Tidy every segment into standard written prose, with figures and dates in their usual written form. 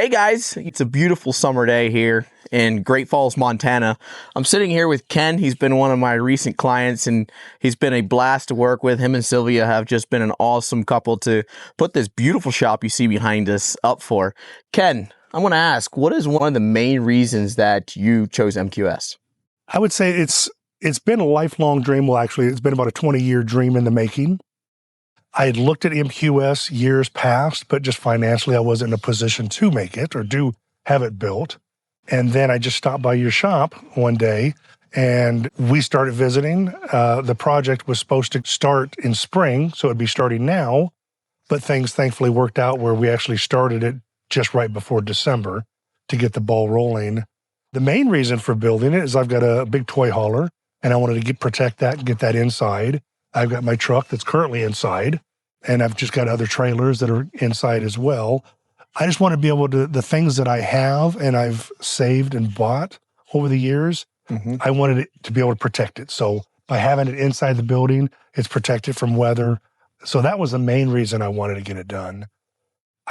Hey guys, it's a beautiful summer day here in Great Falls, Montana. I'm sitting here with Ken. He's been one of my recent clients and he's been a blast to work with. Him and Sylvia have just been an awesome couple to put this beautiful shop you see behind us up for. Ken, I want to ask, what is one of the main reasons that you chose MQS? I would say it's been a lifelong dream. Well, actually, it's been about a 20-year dream in the making. I had looked at MQS years past, but just financially, I wasn't in a position to make it or do have it built. And then I just stopped by your shop one day and we started visiting. The project was supposed to start in spring, so it'd be starting now, but things thankfully worked out where we actually started it just right before December to get the ball rolling. The main reason for building it is I've got a big toy hauler and I wanted to protect that and get that inside. I've got my truck that's currently inside, and I've just got other trailers that are inside as well. I just want to be able to, the things that I have and I've saved and bought over the years, I wanted it to be able to protect it. So by having it inside the building, it's protected from weather. So that was the main reason I wanted to get it done.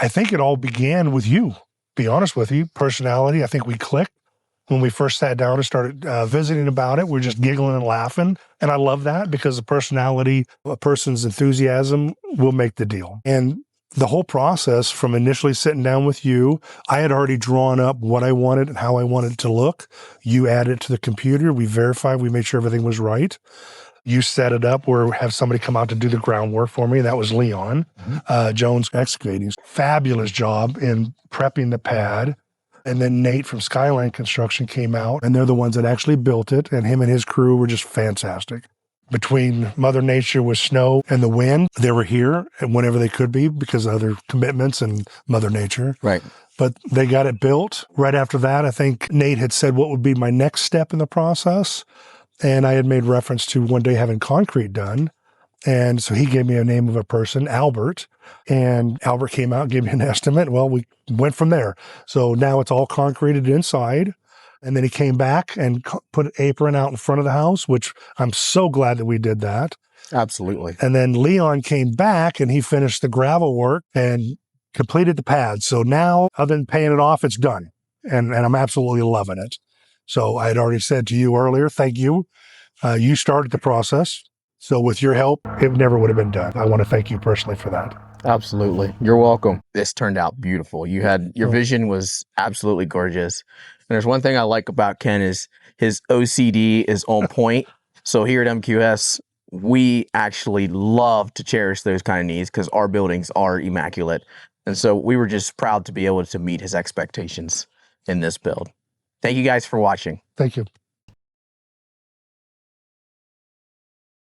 I think it all began with you, be honest with you, personality. I think we clicked. When we first sat down and started visiting about it, we're just giggling and laughing. And I love that because the personality, a person's enthusiasm will make the deal. And the whole process from initially sitting down with you, I had already drawn up what I wanted and how I wanted it to look. You added it to the computer. We verified, we made sure everything was right. You set it up where have somebody come out to do the groundwork for me. That was Leon Jones Excavating. Fabulous job in prepping the pad. And then Nate from Skyline Construction came out, and they're the ones that actually built it, and him and his crew were just fantastic. Between Mother Nature with snow and the wind, they were here whenever they could be because of other commitments and Mother Nature. Right. But they got it built. Right after that, I think Nate had said what would be my next step in the process, and I had made reference to one day having concrete done. And so he gave me a name of a person, Albert, and Albert came out and gave me an estimate. Well, we went from there. So now it's all concreted inside. And then he came back and put an apron out in front of the house, which I'm so glad that we did that. Absolutely. And then Leon came back and he finished the gravel work and completed the pad. So now, other than paying it off, it's done. And I'm absolutely loving it. So I had already said to you earlier, thank you. You started the process. So with your help, it never would have been done. I want to thank you personally for that. Absolutely. You're welcome. This turned out beautiful. Your vision was absolutely gorgeous. And there's one thing I like about Ken is his OCD is on point. So here at MQS, we actually love to cherish those kind of needs because our buildings are immaculate. And so we were just proud to be able to meet his expectations in this build. Thank you guys for watching. Thank you.